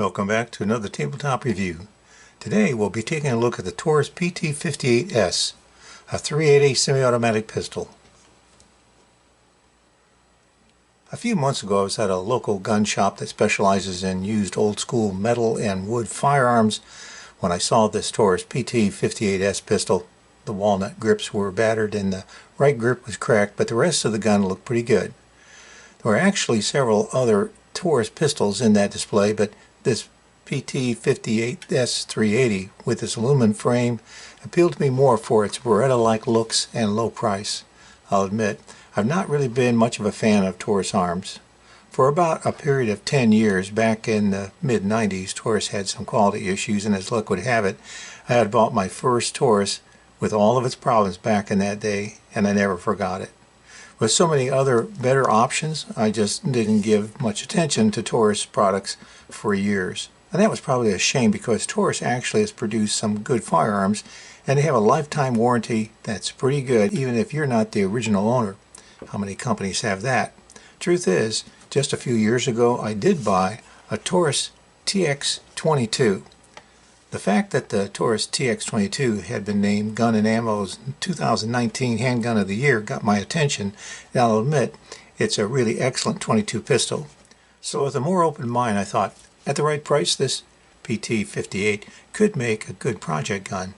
Welcome back to another tabletop review. Today we'll be taking a look at the Taurus PT-58S, a 380 semi-automatic pistol. A few months ago I was at a local gun shop that specializes in used old-school metal and wood firearms when I saw this Taurus PT-58S pistol. The walnut grips were battered and the right grip was cracked, but the rest of the gun looked pretty good. There were actually several other Taurus pistols in that display, but this PT-58S 380 with its aluminum frame appealed to me more for its Beretta-like looks and low price. I'll admit, I've not really been much of a fan of Taurus arms. For about a period of 10 years, back in the mid-90s, Taurus had some quality issues, and as luck would have it, I had bought my first Taurus with all of its problems back in that day, and I never forgot it. With so many other better options, I just didn't give much attention to Taurus products for years. And that was probably a shame, because Taurus actually has produced some good firearms, and they have a lifetime warranty that's pretty good, even if you're not the original owner. How many companies have that? Truth is, just a few years ago I did buy a Taurus TX22. The fact that the Taurus TX22 had been named Gun & Ammo's 2019 Handgun of the Year got my attention, and I'll admit it's a really excellent .22 pistol. So with a more open mind, I thought, at the right price, this PT-58 could make a good project gun.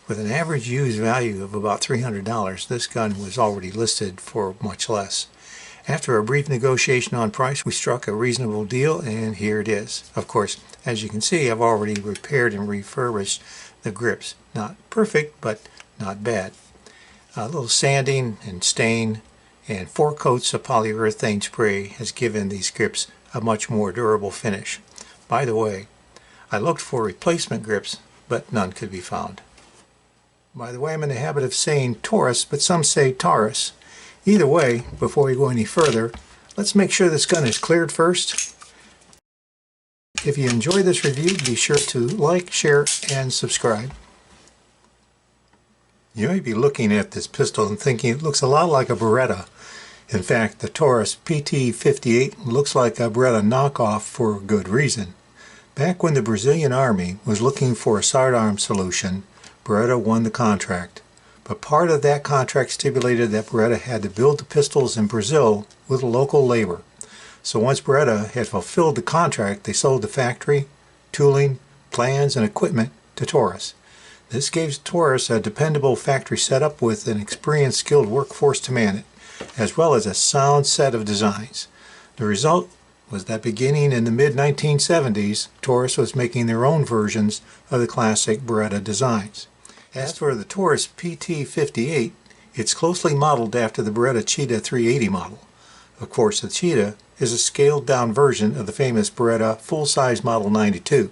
With an average used value of about $300, this gun was already listed for much less. After a brief negotiation on price, we struck a reasonable deal, and here it is. Of course, as you can see, I've already repaired and refurbished the grips. Not perfect, but not bad. A little sanding and stain and 4 coats of polyurethane spray has given these grips a much more durable finish. By the way, I looked for replacement grips, but none could be found. By the way, I'm in the habit of saying Taurus, but some say Taurus. Either way, before we go any further, let's make sure this gun is cleared first. If you enjoy this review, be sure to like, share, and subscribe. You may be looking at this pistol and thinking it looks a lot like a Beretta. In fact, the Taurus PT-58 looks like a Beretta knockoff for good reason. Back when the Brazilian Army was looking for a sidearm solution, Beretta won the contract. But part of that contract stipulated that Beretta had to build the pistols in Brazil with local labor. So once Beretta had fulfilled the contract, they sold the factory, tooling, plans, and equipment to Taurus. This gave Taurus a dependable factory setup with an experienced, skilled workforce to man it, as well as a sound set of designs. The result was that beginning in the mid-1970s, Taurus was making their own versions of the classic Beretta designs. As for the Taurus PT-58, it's closely modeled after the Beretta Cheetah 380 model. Of course, the Cheetah is a scaled-down version of the famous Beretta full-size Model 92.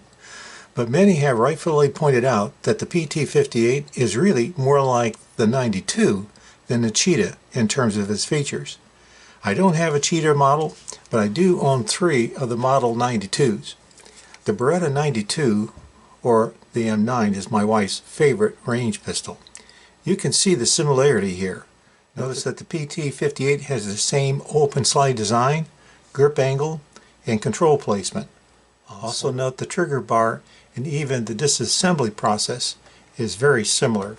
But many have rightfully pointed out that the PT-58 is really more like the 92 than the Cheetah in terms of its features. I don't have a Cheetah model, but I do own 3 of the Model 92s. The Beretta 92, or the M9, is my wife's favorite range pistol. You can see the similarity here. Notice that the PT-58 has the same open slide design, grip angle, and control placement. Also note the trigger bar and even the disassembly process is very similar.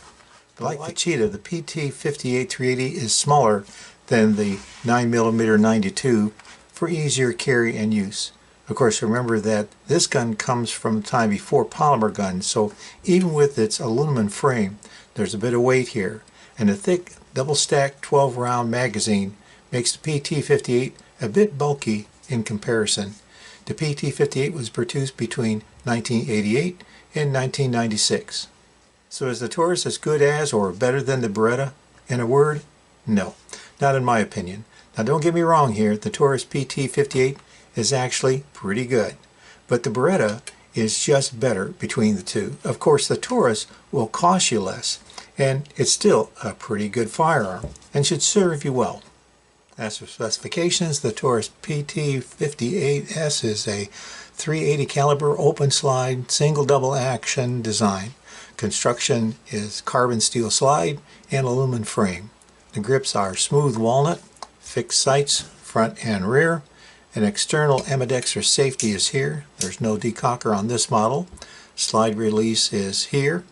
Like the Cheetah, the PT-58 380 is smaller than the 9mm 92 for easier carry and use. Of course, remember that this gun comes from a time before polymer guns, so even with its aluminum frame, there's a bit of weight here. And a thick, double-stacked 12-round magazine makes the PT-58 a bit bulky in comparison. The PT-58 was produced between 1988 and 1996. So is the Taurus as good as or better than the Beretta? In a word, no, not in my opinion. Now don't get me wrong here, the Taurus PT-58 is actually pretty good, but the Beretta is just better between the two. Of course, the Taurus will cost you less, and it's still a pretty good firearm and should serve you well. As for specifications, the Taurus PT-58S is a .380 caliber open slide single double action design. Construction is carbon steel slide and aluminum frame. The grips are smooth walnut, fixed sights front and rear, An external ambidextrous safety is here. There's no decocker on this model. Slide release is here.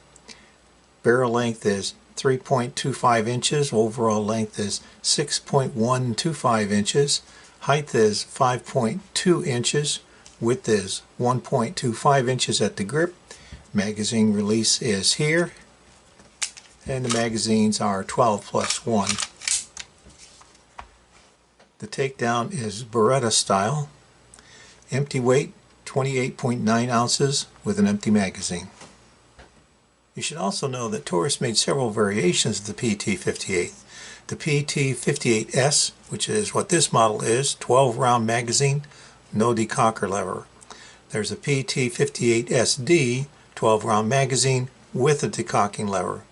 Barrel length is 3.25 inches. Overall length is 6.125 inches. Height is 5.2 inches. Width is 1.25 inches at the grip. Magazine release is here. And the magazines are 12+1. The takedown is Beretta-style. Empty weight 28.9 ounces with an empty magazine. You should also know that Taurus made several variations of the PT-58. The PT-58S, which is what this model is, 12-round magazine, no decocker lever. There's a PT-58SD, 12-round magazine with a decocking lever.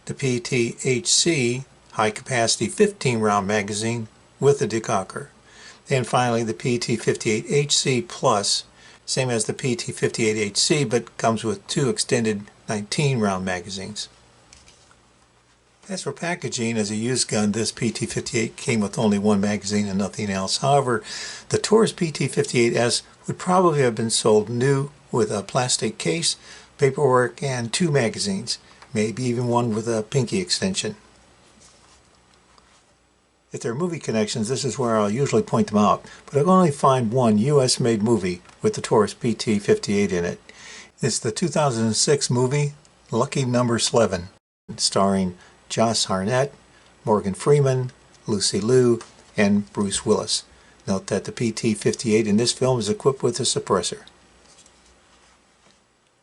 The PT-HC, high-capacity 15-round magazine with a decocker. And finally the PT-58HC Plus, same as the PT-58HC, but comes with two extended 19-round magazines. As for packaging, as a used gun, this PT-58 came with only one magazine and nothing else. However, the Taurus PT-58S would probably have been sold new with a plastic case, paperwork, and two magazines, maybe even one with a pinky extension. If there are movie connections, this is where I'll usually point them out, but I can only find one US-made movie with the Taurus PT-58 in it. It's the 2006 movie Lucky Number 11, starring Josh Hartnett, Morgan Freeman, Lucy Liu, and Bruce Willis. Note that the PT-58 in this film is equipped with a suppressor.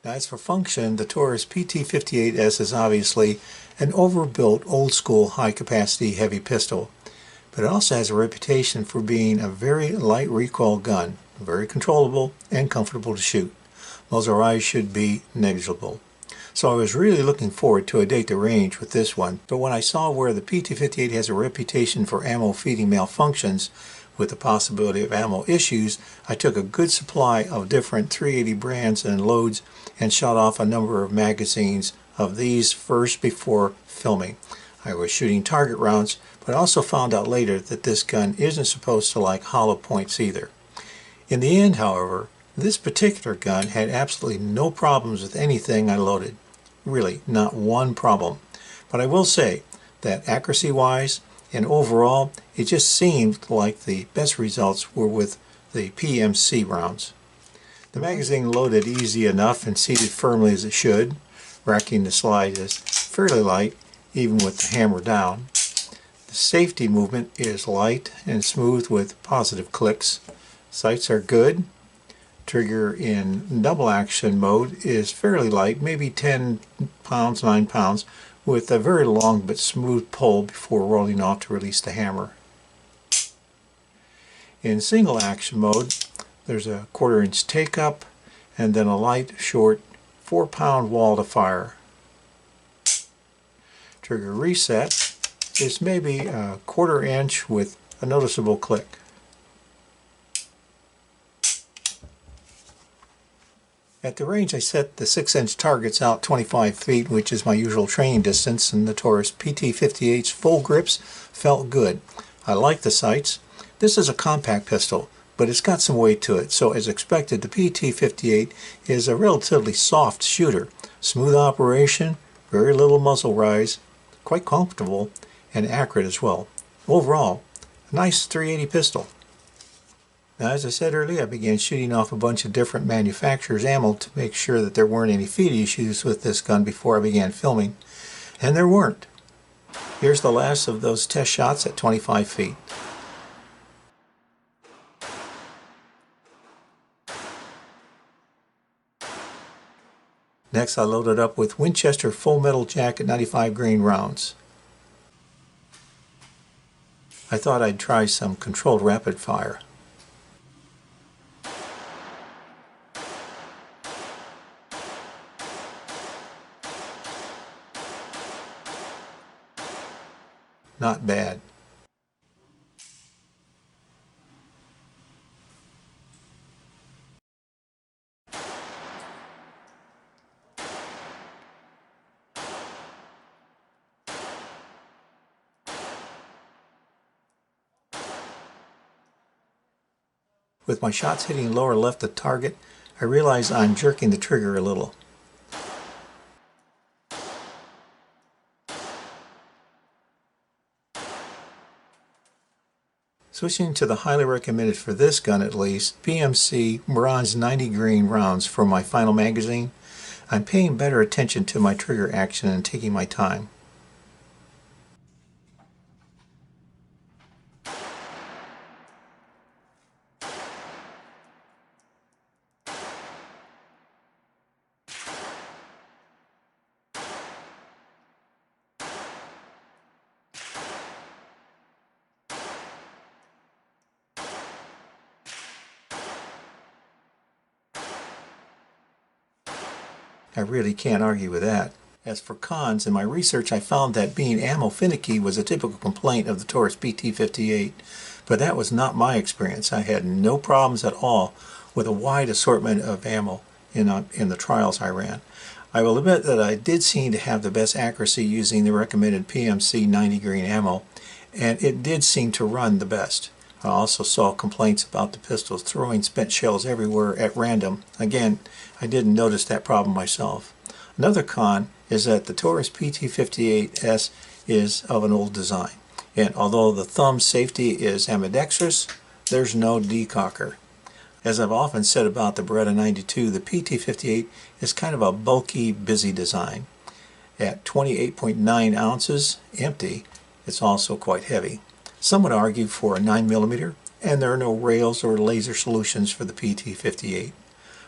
Now, as for function, the Taurus PT-58S is obviously an overbuilt, old-school, high-capacity heavy pistol, but it also has a reputation for being a very light recoil gun, very controllable and comfortable to shoot. Muzzle rise should be negligible. So I was really looking forward to a date to range with this one, but when I saw where the PT-58 has a reputation for ammo feeding malfunctions with the possibility of ammo issues, I took a good supply of different 380 brands and loads and shot off a number of magazines of these first before filming. I was shooting target rounds, but also found out later that this gun isn't supposed to like hollow points either. In the end, however, this particular gun had absolutely no problems with anything I loaded. Really, not one problem. But I will say that accuracy-wise and overall, it just seemed like the best results were with the PMC rounds. The magazine loaded easy enough and seated firmly as it should. Racking the slide is fairly light, even with the hammer down. The safety movement is light and smooth with positive clicks. Sights are good. Trigger in double action mode is fairly light, maybe 10 pounds, 9 pounds, with a very long but smooth pull before rolling off to release the hammer. In single action mode, there's a 1/4 inch take up and then a light, short 4-pound wall to fire. Trigger reset is maybe a 1/4 inch with a noticeable click. At the range, I set the 6-inch targets out 25 feet, which is my usual training distance, and the Taurus PT-58's full grips felt good. I like the sights. This is a compact pistol, but it's got some weight to it, so as expected, the PT-58 is a relatively soft shooter. Smooth operation, very little muzzle rise, quite comfortable, and accurate as well. Overall, a nice 380 pistol. Now, as I said earlier, I began shooting off a bunch of different manufacturers' ammo to make sure that there weren't any feed issues with this gun before I began filming, and there weren't. Here's the last of those test shots at 25 feet. Next, I loaded up with Winchester Full Metal Jacket 95 grain rounds. I thought I'd try some controlled rapid fire. Not bad. With my shots hitting lower left of target, I realize I'm jerking the trigger a little. Switching to the highly recommended for this gun at least, PMC bronze 90 grain rounds for my final magazine, I'm paying better attention to my trigger action and taking my time. I really can't argue with that. As for cons, in my research I found that being ammo finicky was a typical complaint of the Taurus PT-58, but that was not my experience. I had no problems at all with a wide assortment of ammo in the trials I ran. I will admit that I did seem to have the best accuracy using the recommended PMC 90 grain ammo, and it did seem to run the best. I also saw complaints about the pistols throwing spent shells everywhere at random. Again, I didn't notice that problem myself. Another con is that the Taurus PT-58S is of an old design, and although the thumb safety is ambidextrous, there's no decocker. As I've often said about the Beretta 92, the PT-58 is kind of a bulky, busy design. At 28.9 ounces empty, it's also quite heavy. Some would argue for a 9mm, and there are no rails or laser solutions for the PT-58.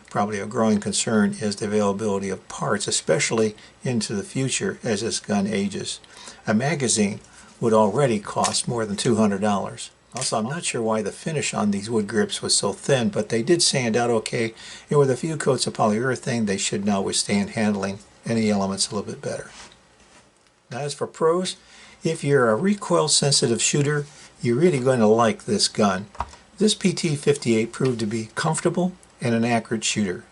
Probably a growing concern is the availability of parts, especially into the future as this gun ages. A magazine would already cost more than $200. Also, I'm not sure why the finish on these wood grips was so thin, but they did sand out okay, and with a few coats of polyurethane, they should now withstand handling any elements a little bit better. Now, as for pros, if you're a recoil-sensitive shooter, you're really going to like this gun. This PT-58 proved to be comfortable and an accurate shooter.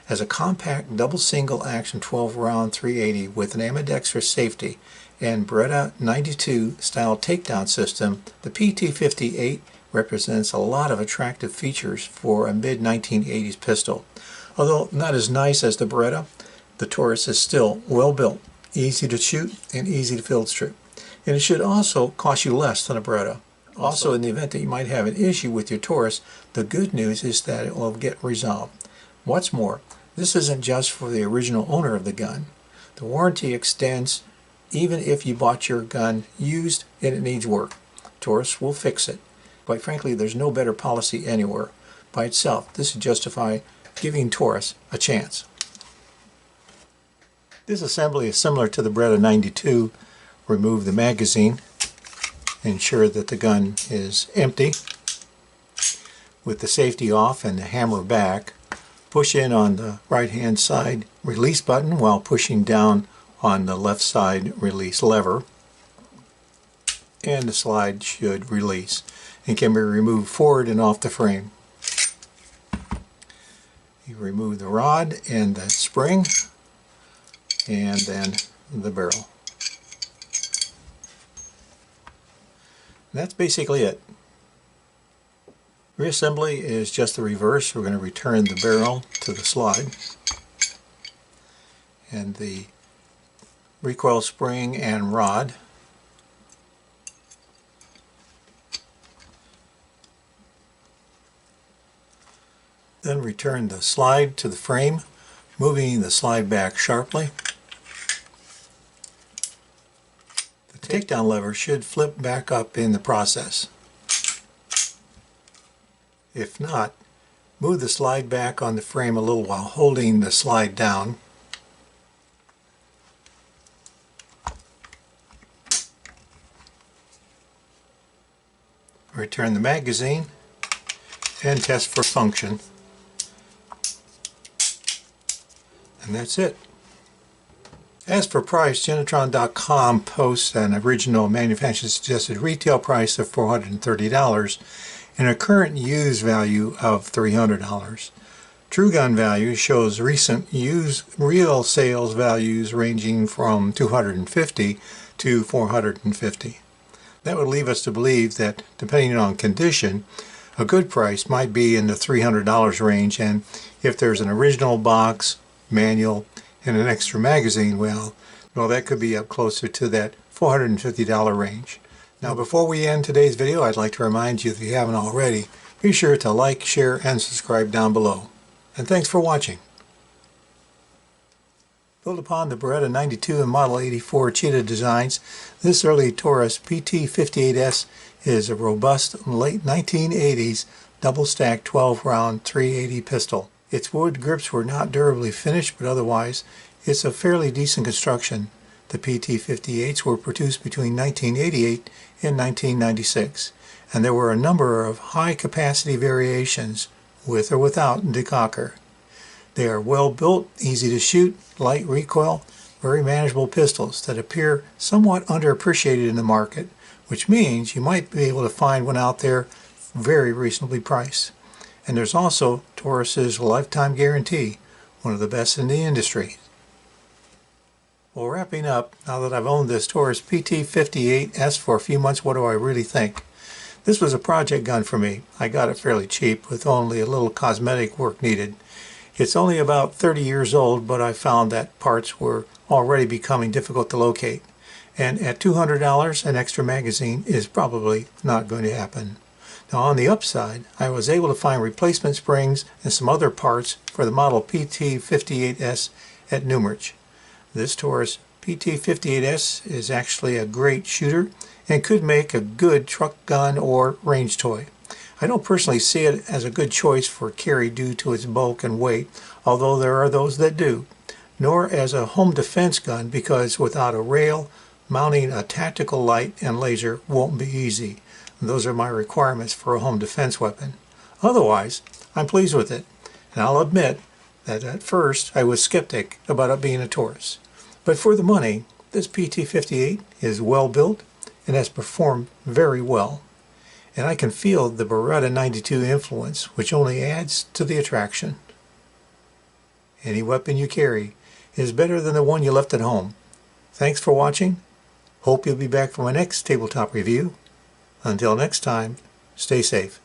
As a compact double single action 12-round 380 with an ambidextrous safety and Beretta 92 style takedown system, the PT-58 represents a lot of attractive features for a mid-1980s pistol. Although not as nice as the Beretta, the Taurus is still well built, easy to shoot, and easy to field strip. And it should also cost you less than a Beretta. Also, in the event that you might have an issue with your Taurus, the good news is that it will get resolved. What's more, this isn't just for the original owner of the gun. The warranty extends even if you bought your gun used and it needs work. Taurus will fix it. Quite frankly, there's no better policy anywhere. By itself, this would justify giving Taurus a chance. This assembly is similar to the Beretta 92. Remove the magazine. Ensure that the gun is empty. With the safety off and the hammer back, push in on the right hand side release button while pushing down on the left side release lever, and the slide should release and can be removed forward and off the frame. You remove the rod and the spring and then the barrel. That's basically it. Reassembly is just the reverse. We're going to return the barrel to the slide, and the recoil spring and rod. Then return the slide to the frame, moving the slide back sharply. The takedown lever should flip back up in the process. If not, move the slide back on the frame a little while holding the slide down. Return the magazine and test for function. And that's it. As for price, Genetron.com posts an original manufacturer suggested retail price of $430 and a current used value of $300. True Gun Value shows recent used real sales values ranging from $250 to $450. That would leave us to believe that, depending on condition, A good price might be in the $300 range, and if there's an original box, manual, and an extra magazine, well, that could be up closer to that $450 range. Now, before we end today's video, I'd like to remind you, if you haven't already, be sure to like, share, and subscribe down below. And thanks for watching. Built upon the Beretta 92 and Model 84 Cheetah designs, this early Taurus PT-58S is a robust late 1980s double-stack 12-round 380 pistol. Its wood grips were not durably finished, but otherwise it's a fairly decent construction. The PT-58s were produced between 1988 and 1996, and there were a number of high-capacity variations, with or without decocker. They are well built, easy to shoot, light recoil, very manageable pistols that appear somewhat underappreciated in the market, which means you might be able to find one out there very reasonably priced. And there's also Taurus's lifetime guarantee, one of the best in the industry. Well, wrapping up, now that I've owned this Taurus PT-58S for a few months, what do I really think? This was a project gun for me. I got it fairly cheap with only a little cosmetic work needed. It's only about 30 years old, but I found that parts were already becoming difficult to locate. And at $200, an extra magazine is probably not going to happen. Now, on the upside, I was able to find replacement springs and some other parts for the model PT-58S at Newmarch. This Taurus PT-58S is actually a great shooter and could make a good truck gun or range toy. I don't personally see it as a good choice for carry due to its bulk and weight, although there are those that do, nor as a home defense gun because without a rail, mounting a tactical light and laser won't be easy. Those are my requirements for a home defense weapon. Otherwise, I'm pleased with it, and I'll admit that at first I was skeptic about it being a Taurus. But for the money, this PT-58 is well built and has performed very well. And I can feel the Beretta 92 influence, which only adds to the attraction. Any weapon you carry is better than the one you left at home. Thanks for watching. Hope you'll be back for my next tabletop review. Until next time, stay safe.